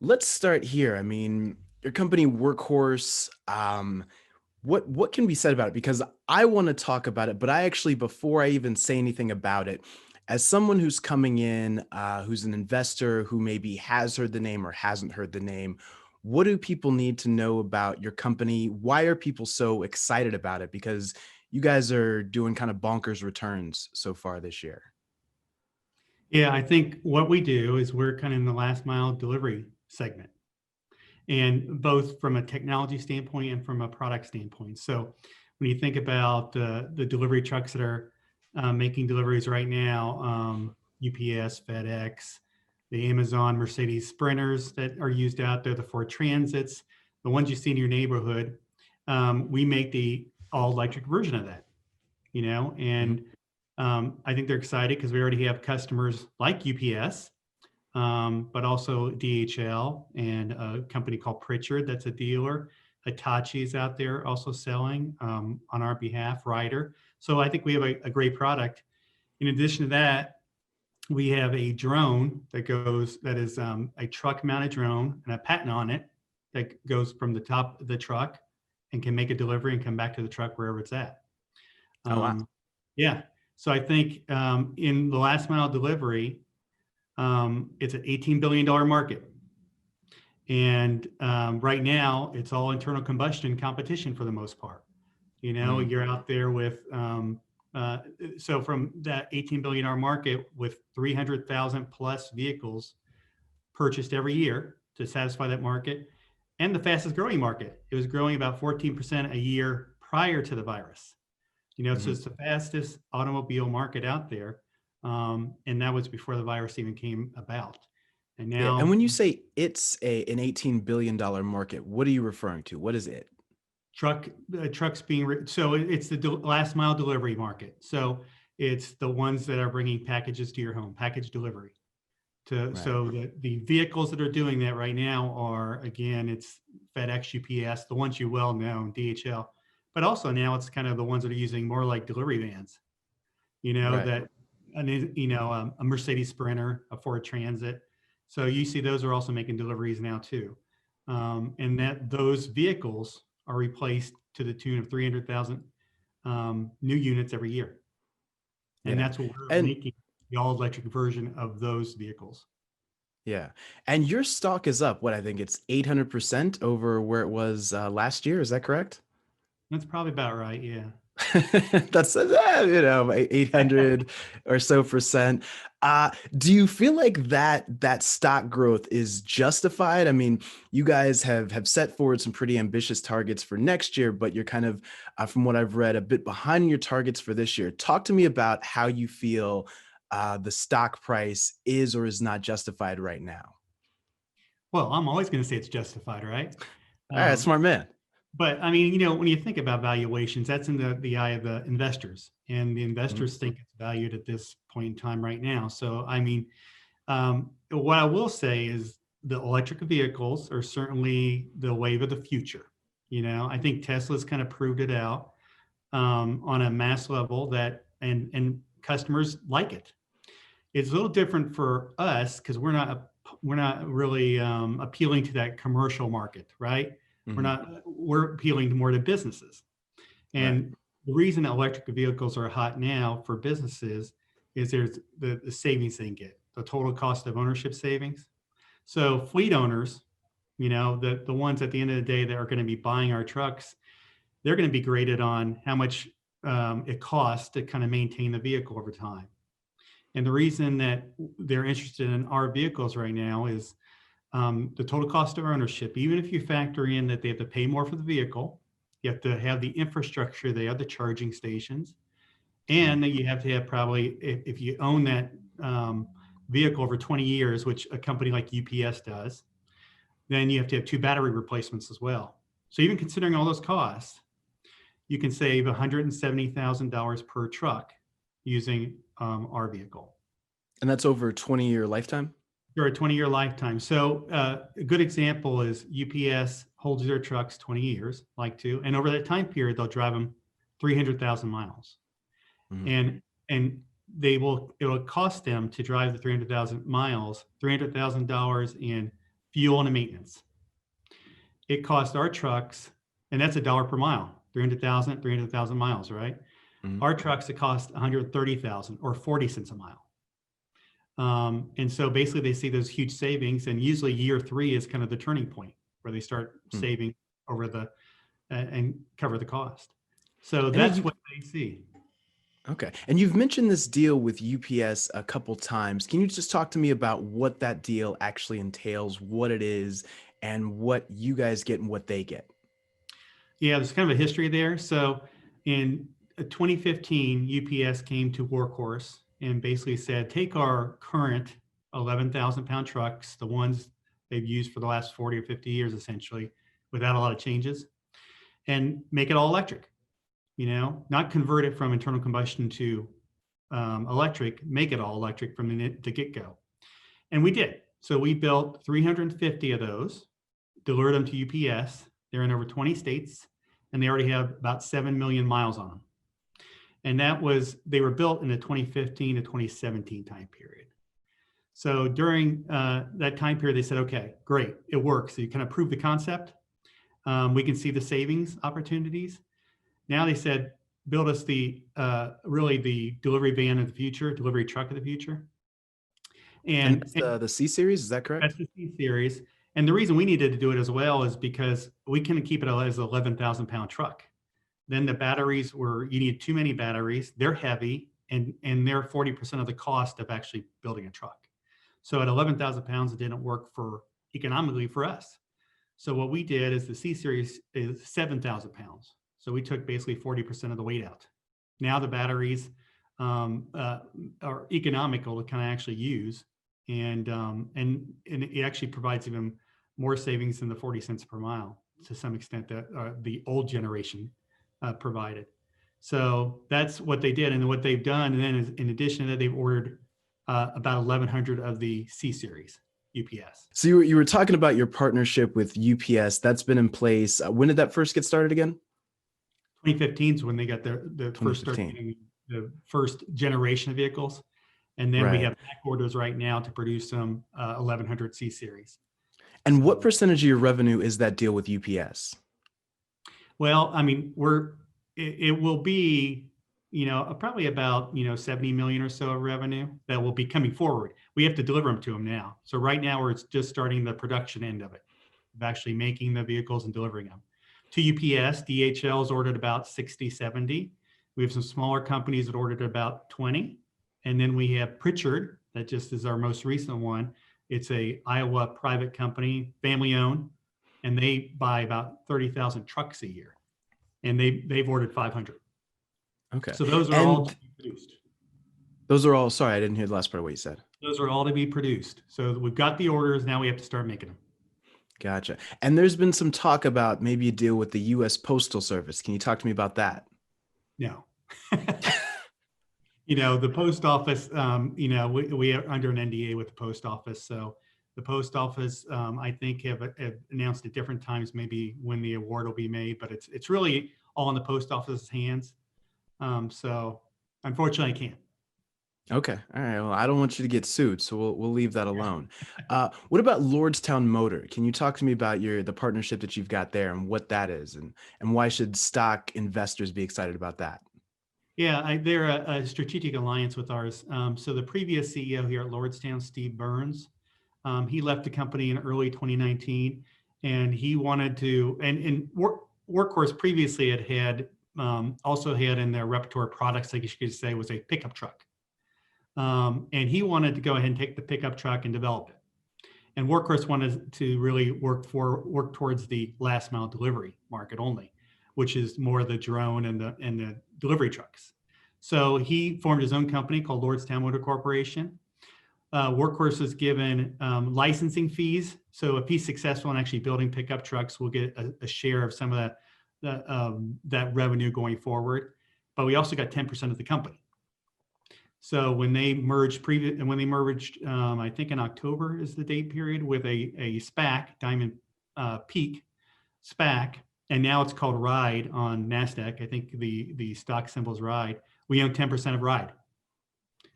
let's start here. I mean, your company Workhorse, what can be said about it? Because I want to talk about it, but I actually, before I even say anything about it, as someone who's coming in, who's an investor who maybe has heard the name or hasn't heard the name, what do people need to know about your company? Why are people so excited about it? Because you guys are doing kind of bonkers returns so far this year. Yeah, I think what we do is we're kind of in the last mile delivery segment, and both from a technology standpoint and from a product standpoint. So when you think about the delivery trucks that are making deliveries right now, UPS, FedEx, the Amazon, Mercedes Sprinters that are used out there, the Ford Transits, the ones you see in your neighborhood, we make the all electric version of that, Mhm. and I think they're excited because we already have customers like UPS, but also DHL and a company called Pritchard, that's a dealer. Hitachi's out there also selling on our behalf, Ryder. So I think we have a great product. In addition to that, we have a drone that is a truck mounted drone and a patent on it that goes from the top of the truck and can make a delivery and come back to the truck wherever it's at. Oh, wow. Um, yeah. So I think in the last mile delivery, it's an $18 billion market. And right now, it's all internal combustion competition for the most part. Mm, You're out there with, uh, so from that $18 billion market with 300,000 plus vehicles purchased every year to satisfy that market, and the fastest growing market. It was growing about 14% a year prior to the virus. So mhm. it's the fastest automobile market out there. And that was before the virus even came about. And Yeah, and now when you say it's an $18 billion market, what are you referring to? What is it? truck trucks so it's the last mile delivery market. So it's the ones that are bringing packages to your home, package delivery. Right. So the vehicles that are doing that right now are, again, it's FedEx, UPS, the ones you well know, DHL, but also now it's kind of the ones that are using more like delivery vans. Right. That a Mercedes Sprinter, a Ford Transit. So you see those are also making deliveries now too, and that those vehicles are replaced to the tune of 300,000 new units every year, and Yeah. that's what we're And making, the all electric version of those vehicles. yeah. And your stock is up, what I think it's 800% over where it was last year. Is that correct? That's probably about right. Yeah. That's 800 or so percent. Do you feel like that stock growth is justified? I mean, you guys have set forward some pretty ambitious targets for next year, but you're kind of, from what I've read, a bit behind your targets for this year. Talk to me about how you feel the stock price is or is not justified right now. Well, I'm always going to say it's justified, right? All right, Um, smart man. But I mean, when you think about valuations, that's in the eye of the investors, and the Mhm. investors think it's valued at this point in time right now. So, I mean, what I will say is the electric vehicles are certainly the wave of the future. I think Tesla's kind of proved it out on a mass level that, and customers like it. It's a little different for us because we're not really appealing to that commercial market, right? Mhm. We're appealing to more to businesses. Right. And the reason that electric vehicles are hot now for businesses is there's the savings they can get, the total cost of ownership savings. So fleet owners, the ones at the end of the day that are going to be buying our trucks, they're going to be graded on how much it costs to kind of maintain the vehicle over time. And the reason that they're interested in our vehicles right now is the total cost of ownership. Even if you factor in that they have to pay more for the vehicle, you have to have the infrastructure, they have the charging stations, Mhm. and that you have to have probably, if you own that vehicle over 20 years, which a company like UPS does, then you have to have two battery replacements as well. So even considering all those costs, you can save $170,000 per truck using our vehicle. And that's over a 20-year lifetime? For a 20-year lifetime. So a good example is UPS holds their trucks 20 years, like to, and over that time period, they'll drive them 300,000 miles. Mhm. And it will cost them to drive the 300,000 miles, $300,000 in fuel and maintenance. It cost our trucks, and that's $1 per mile, 300,000 miles, right? Mhm. Our trucks, it cost 130,000 or 40 cents a mile. And so basically they see those huge savings, and usually year 3 is kind of the turning point where they start Hmm. saving over the and cover the cost. So And that's you what they see. okay. And you've mentioned this deal with UPS a couple times. Can you just talk to me about what that deal actually entails, what it is, and what you guys get and what they get? Yeah, there's kind of a history there. So in 2015, UPS came to Workhorse and basically said, take our current 11,000 pound trucks, the ones they've used for the last 40 or 50 years, essentially, without a lot of changes, and make it all electric. Not convert it from internal combustion to electric, make it all electric from the get go. And we did. So we built 350 of those, delivered them to UPS. They're in over 20 states, and they already have about 7 million miles on them. And they were built in the 2015 to 2017 time period. So during that time period, they said, okay, great, it works. So you kind of prove the concept. We can see the savings opportunities. Now they said, build us really the delivery van of the future, delivery truck of the future. And And that's the C series, is that correct? that's the C series. And the reason we needed to do it as well is because we couldn't keep it as an 11,000 pound truck. Then the batteries you need too many batteries. They're heavy, and they're 40% of the cost of actually building a truck. So at 11,000 pounds, it didn't work economically for us. So what we did is the C series is 7,000 pounds. So we took basically 40% of the weight out. Now the batteries are economical to kind of actually use, and it actually provides even more savings than the 40 cents per mile to some extent that the old generation provided. So that's what they did, and what they've done. And then in addition to that, they've ordered about 1,100 of the C series UPS. So you were talking about your partnership with UPS. That's been in place. When did that first get started again? 2015 is when they got the first start 2015. getting the first generation of vehicles. And then we Right. have back orders right now to produce some 1,100 C series. And what So, percentage of your revenue is that deal with UPS? well, I mean, it will be, probably about, 70 million or so of revenue that will be coming forward. We have to deliver them to them now. So right now we're just starting the production end of it, of actually making the vehicles and delivering them. To UPS, DHL's ordered about 60, 70. We have some smaller companies that ordered about 20. And then we have Pritchard, that just is our most recent one. It's a Iowa private company, family owned, and they buy about 30,000 trucks a year. And they've ordered 500. Okay. So those are all to And be produced. those are all, sorry, I didn't hear the last part of what you said. Those are all to be produced. So we've got the orders. Now we have to start making them. Gotcha. And there's been some talk about maybe a deal with the US Postal Service. Can you talk to me about that? No. The post office, we are under an NDA with the post office. So the post office, I think, have announced at different times maybe when the award will be made, but it's really all in the post office's hands. So unfortunately, I can't. Okay. All right. Well, I don't want you to get sued, so we'll leave that alone. What about Lordstown Motor? Can you talk to me about the partnership that you've got there and what that is, and why should stock investors be excited about that? Yeah, they're a strategic alliance with ours. So the previous CEO here at Lordstown, Steve Burns, he left the company in early 2019, and he wanted to. And Workhorse previously had also had in their repertoire products, like you could say, was a pickup truck. And he wanted to go ahead and take the pickup truck and develop it. And Workhorse wanted to really work towards the last mile delivery market only, which is more the drone and the delivery trucks. So he formed his own company called Lordstown Motor Corporation. Workhorse is given licensing fees. So if he's successful in actually building pickup trucks, we'll get a share of some of that revenue going forward. But we also got 10% of the company. So when they merged, I think in October is the date period, with a SPAC, Diamond Peak SPAC, and now it's called RIDE on NASDAQ. I think the stock symbol is RIDE. We own 10% of RIDE.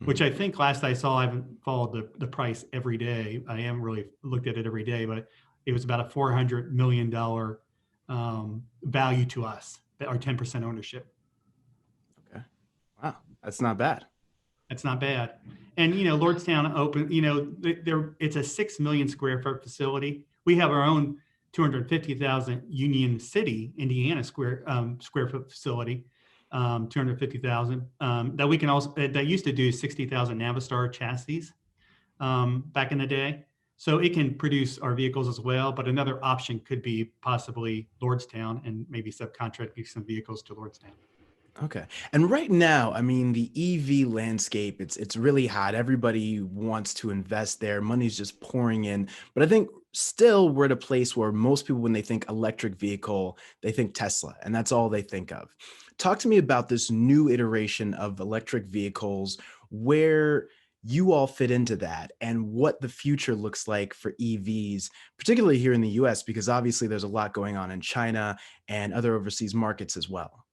which Mhm. I think last I saw, I haven't followed the price every day. I haven't really looked at it every day, but it was about a $400 million value to us, our 10% ownership. Okay. Wow, that's not bad. That's not bad. And Lordstown open. It's a 6 million square foot facility. We have our own 250,000 Union City, Indiana square foot facility, 250,000 that we can also that used to do 60,000 Navistar chassis back in the day. So it can produce our vehicles as well. But another option could be possibly Lordstown and maybe subcontracting some vehicles to Lordstown. Okay. And right now, I mean, the EV landscape, it's really hot. Everybody wants to invest there. Money's just pouring in. But I think still we're at a place where most people, when they think electric vehicle, they think Tesla, and that's all they think of. Talk to me about this new iteration of electric vehicles, where you all fit into that and what the future looks like for EVs, particularly here in the US, because obviously there's a lot going on in China and other overseas markets as well.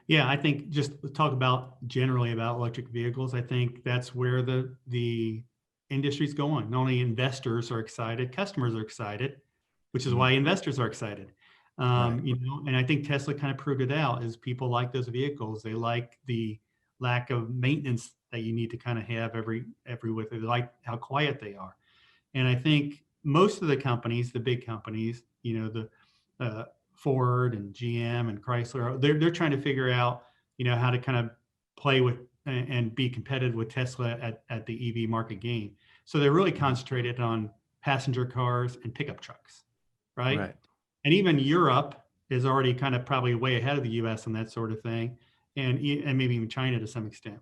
Yeah, I think just talk about generally about electric vehicles. I think that's where the industry's going. Not only investors are excited, customers are excited, which is Mhm. why investors are excited. Right. And I think Tesla kind of proved it out. Is people like those vehicles. They like the lack of maintenance that you need to kind of have every with it. They like how quiet they are. And I think most of the companies, the big companies, the Ford and GM and Chrysler, they're trying to figure out, how to kind of play with and be competitive with Tesla at the EV market game. So they're really Mhm. concentrated on passenger cars and pickup trucks, right? Right. And even Europe is already kind of probably way ahead of the US on that sort of thing, and maybe even China to some extent.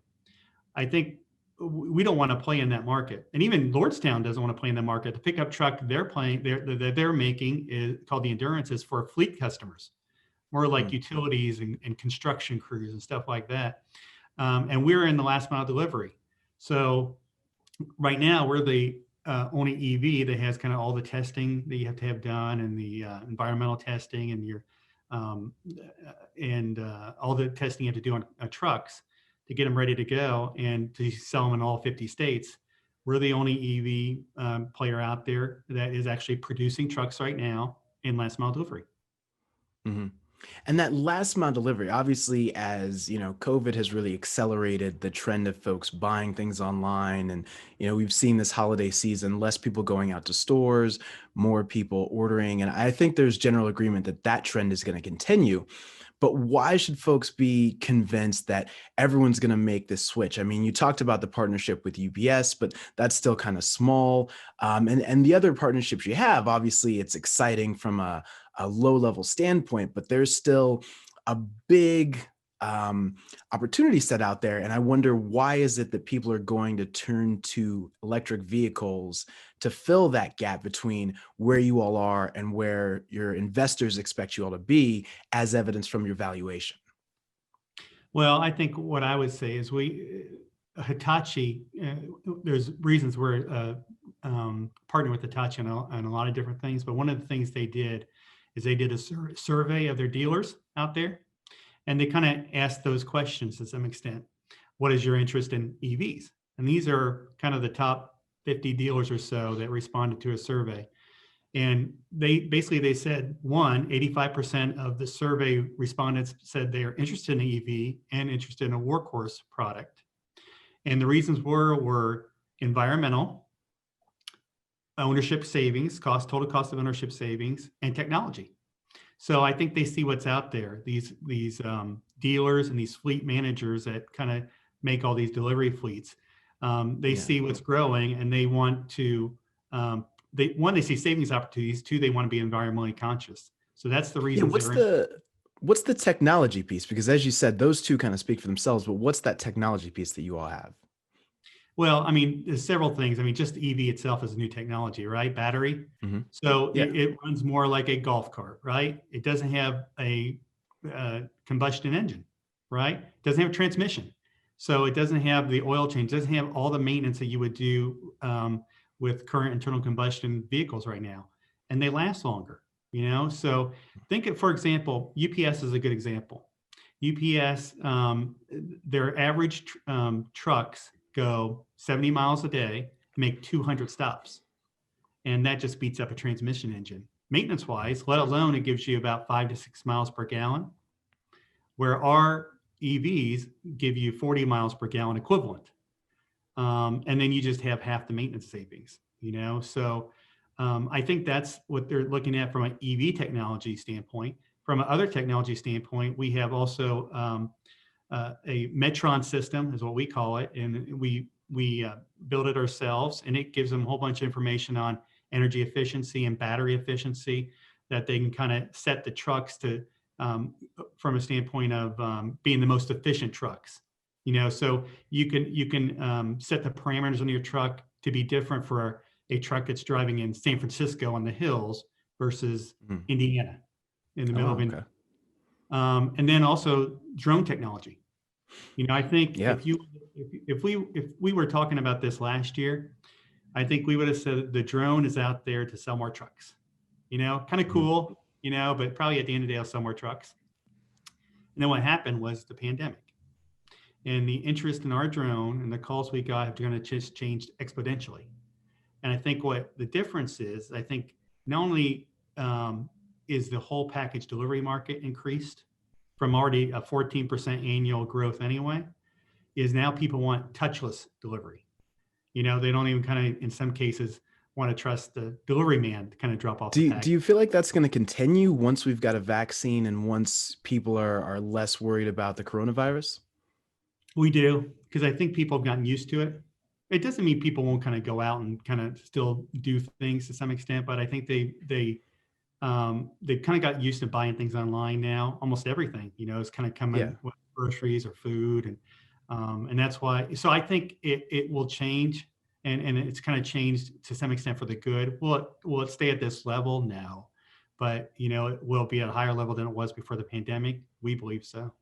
I think we don't want to play in that market, and even Lordstown doesn't want to play in that market. The pickup truck they're making is called the Endurance, is for fleet customers, more like Mm. utilities and construction crews and stuff like that. And we're in the last mile delivery. So right now we're the only EV that has kind of all the testing that you have to have done, and the environmental testing, and your all the testing you have to do on trucks to get them ready to go and to sell them in all 50 states. We're the only EV player out there that is actually producing trucks right now in last mile delivery. Mhm. And that last mile delivery, obviously, as COVID has really accelerated the trend of folks buying things online. And, we've seen this holiday season, less people going out to stores, more people ordering. And I think there's general agreement that that trend is going to continue. But why should folks be convinced that everyone's going to make this switch? I mean, you talked about the partnership with UPS, but that's still kind of small. And the other partnerships you have, obviously, it's exciting from a low level standpoint, but there's still a big opportunity set out there. And I wonder, why is it that people are going to turn to electric vehicles to fill that gap between where you all are and where your investors expect you all to be, as evidence from your valuation? Well, I think what I would say is Hitachi, there's reasons we're partnering with Hitachi on a lot of different things, but one of the things they did is they did a survey of their dealers out there, and they kind of asked those questions to some extent. What is your interest in EVs? And these are kind of the top 50 dealers or so that responded to a survey. And they said, 85% of the survey respondents said they are interested in EV and interested in a Workhorse product. And the reasons were environmental, ownership savings, total cost of ownership savings, and technology. So I think they see what's out there. These dealers and these fleet managers that kind of make all these delivery fleets. They Yeah. see what's growing, and they want to. They see savings opportunities. Two, they want to be environmentally conscious. So that's the Yeah. reasons What's they're in. the technology piece? Because as you said, those two kind of speak for themselves, but what's that technology piece that you all have? Well, I mean, there's several things. I mean, just EV itself is a new technology, right? Battery. Hmm. So Yeah. it runs more like a golf cart, right? It doesn't have a combustion engine, right? It doesn't have a transmission. So it doesn't have the oil change, doesn't have all the maintenance that you would do with current internal combustion vehicles right now. And they last longer, So think of, for example, UPS is a good example. UPS, their average trucks go 70 miles a day, make 200 stops. And that just beats up a transmission engine. Maintenance wise, let alone it gives you about 5 to 6 miles per gallon, where our EVs give you 40 miles per gallon equivalent. And then you just have half the maintenance savings, So I think that's what they're looking at from an EV technology standpoint. From another technology standpoint, we have also a Metron system is what we call it. And we build it ourselves, and it gives them a whole bunch of information on energy efficiency and battery efficiency that they can kind of set the trucks to from a standpoint of being the most efficient trucks. So you can set the parameters on your truck to be different for a truck that's driving in San Francisco on the hills versus Indiana in the middle of India. Okay. And then also drone technology. I think Yeah. if we were talking about this last year, I think we would have said the drone is out there to sell more trucks. Kind of cool, but probably at the end of the day, I'll sell more trucks. And then what happened was the pandemic. And the interest in our drone and the calls we got have going to just change exponentially. And I think what the difference is, I think not only is the whole package delivery market increased from already a 14% annual growth anyway, is now people want touchless delivery. They don't even kind of, in some cases, want to trust the delivery man to kind of drop off the package. Do you feel like that's going to continue once we've got a vaccine and once people are less worried about the coronavirus? We do, because I think people have gotten used to it. It doesn't mean people won't kind of go out and kind of still do things to some extent, but I think they've kind of got used to buying things online now. Almost everything, is kind of coming with groceries or food, and that's why. So I think it will change, and it's kind of changed to some extent for the good. Will it stay at this level? No, but it will be at a higher level than it was before the pandemic. We believe so.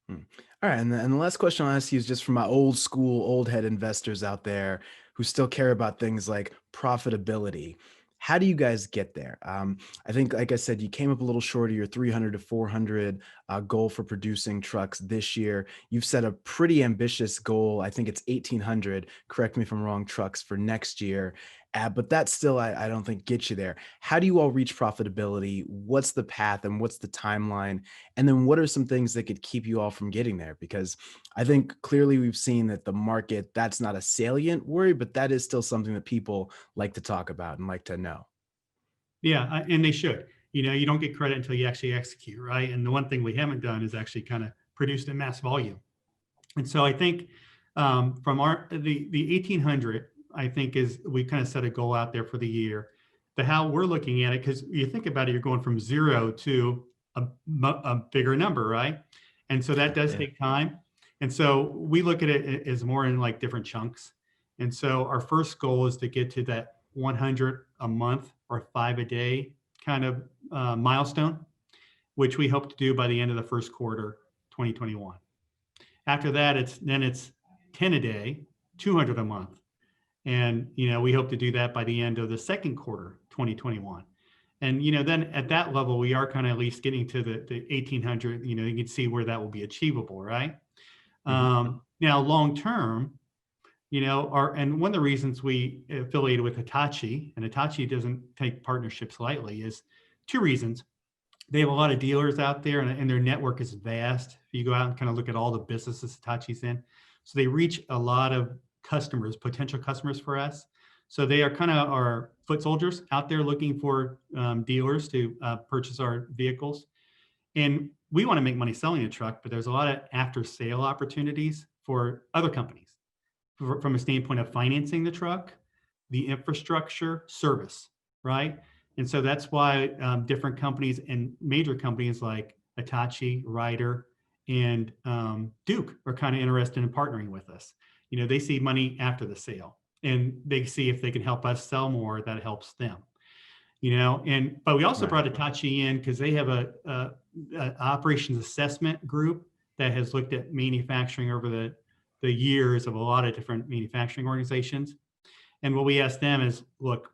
All right. And the last question I'll ask you is just from my old school, old head investors out there who still care about things like profitability. How do you guys get there? I think, like I said, you came up a little short of your 300 to 400 goal for producing trucks this year. You've set a pretty ambitious goal. I think it's 1,800, correct me if I'm wrong, trucks for next year. But that still, I don't think gets you there. How do you all reach profitability? What's the path and what's the timeline? And then what are some things that could keep you all from getting there? Because I think clearly we've seen that the market, that's not a salient worry, but that is still something that people like to talk about and like to know. Yeah, and they should. You don't get credit until you actually execute, right? And the one thing we haven't done is actually kind of produced in mass volume. And so I think from the 1,800, I think we kind of set a goal out there for the year. How we're looking at it, because you think about it, you're going from 0 to a bigger number, right? And so that does take time. And so we look at it as more in like different chunks. And so our first goal is to get to that 100 a month or 5 a day kind of milestone, which we hope to do by the end of the first quarter 2021. After that, it's 10 a day, 200 a month. And, we hope to do that by the end of the second quarter 2021. And, then at that level, we are kind of at least getting to the 1,800, you can see where that will be achievable, right? Now, long term, and one of the reasons we affiliated with Hitachi, and Hitachi doesn't take partnerships lightly, is 2 reasons. They have a lot of dealers out there, and their network is vast. If you go out and kind of look at all the businesses Hitachi's in, so they reach a lot of customers, potential customers for us. So they are kind of our foot soldiers out there looking for dealers to purchase our vehicles. And we want to make money selling a truck, but there's a lot of after sale opportunities for other companies from a standpoint of financing the truck, the infrastructure, service, right? And so that's why different companies and major companies like Hitachi, Ryder, and Duke are kind of interested in partnering with us. They see money after the sale, and they see if they can help us sell more, that helps them. But we also brought Hitachi in because they have a operations assessment group that has looked at manufacturing over the years of a lot of different manufacturing organizations. And what we asked them is, look,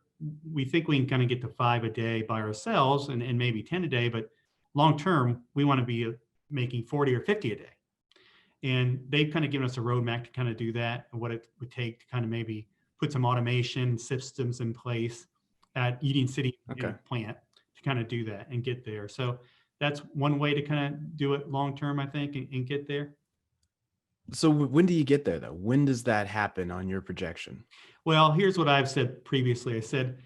we think we can kind of get to 5 a day by ourselves and maybe 10 a day, but long term, we want to be making 40 or 50 a day. And they've kind of given us a roadmap to kind of do that and what it would take to kind of maybe put some automation systems in place at Union City, Okay. plant to kind of do that and get there. So that's one way to kind of do it long term, I think, and get there. So when do you get there though? When does that happen on your projection? Well, here's what I've said previously. I said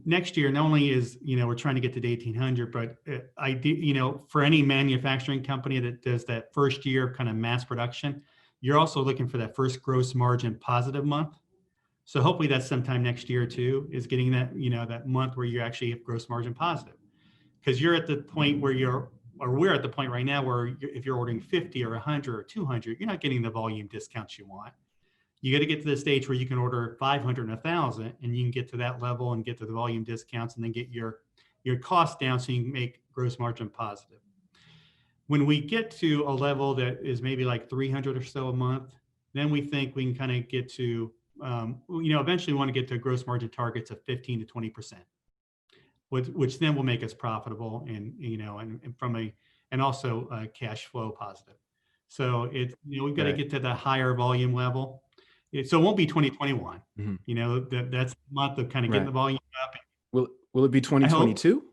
next year, not only is we're trying to get to the 1800, but I do for any manufacturing company that does that first year kind of mass production, you're also looking for that first gross margin positive month. So hopefully that's sometime next year too, is getting that that month where you actually have gross margin positive, because you're at the point where we're at the point right now where if you're ordering 50 or 100 or 200, you're not getting the volume discounts you want. You got to get to the stage where you can order 500 and 1,000, and you can get to that level and get to the volume discounts, and then get your cost down so you can make gross margin positive. When we get to a level that is maybe like 300 or so a month, then we think we can kind of get to eventually we want to get to gross margin targets of 15 to 20%, which then will make us profitable and and also cash flow positive. So it's we've got to Right. get to the higher volume level. So it won't be 2021. Mhm. That's the month of kind of getting Right. the volume up. Will it be I hope, 2022?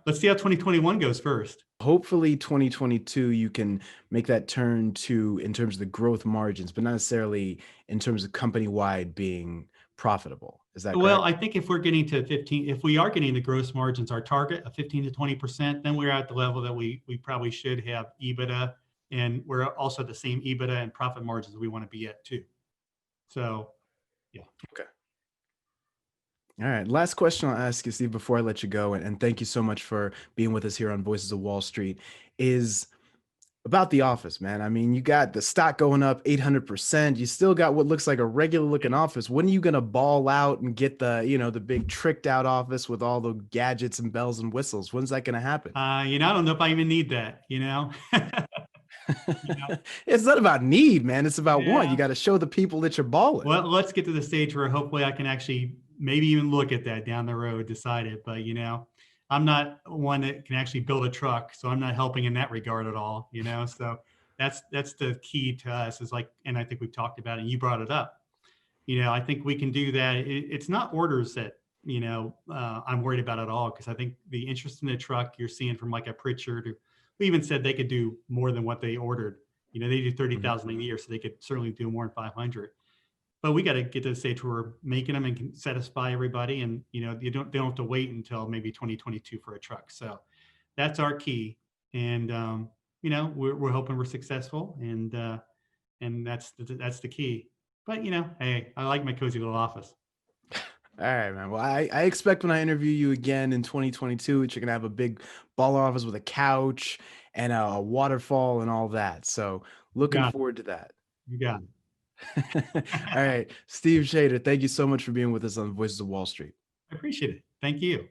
let's see how 2021 goes first. Hopefully 2022 you can make that turn to in terms of the growth margins, but not necessarily in terms of company-wide being profitable. Is that Well, correct? I think if we're getting to 15, if we are getting the gross margins, our target of 15 to 20%, then we're at the level that we probably should have EBITDA, and we're also at the same EBITDA and profit margins we want to be at too. So, yeah. Okay. All right. Last question I'll ask you, Steve, before I let you go, and thank you so much for being with us here on Voices of Wall Street, is about the office, man. I mean, you got the stock going up 800%. You still got what looks like a regular looking office. When are you going to ball out and get the big tricked out office with all the gadgets and bells and whistles? When's that going to happen? I don't know if I even need that. It's not about need, man. It's about want. You Yeah. got to show the people that you're balling. Well, let's get to the stage where hopefully I can actually maybe even look at that down the road, decide it. But I'm not one that can actually build a truck, so I'm not helping in that regard at all. So that's the key to us, is like, and I think we've talked about it, and you brought it up. I think we can do that. It's not orders that I'm worried about at all, because I think the interest in the truck you're seeing from like a Pritchard, who even said they could do more than what they ordered. They do Mhm. 30,000 a year, so they could certainly do more than 500. But we got to get to the stage where we're making them and can satisfy everybody, and they don't have to wait until maybe 2022 for a truck. So that's our key, and we're hoping we're successful, and that's the key. But hey, I like my cozy little office. All right, man. Well, I expect when I interview you again in 2022 that you're gonna have a big baller office with a couch and a waterfall and all that. So You looking got it. forward to that. You got All it. right, Steve Schrader, thank you so much for being with us on Voices of Wall Street. I appreciate it. Thank you.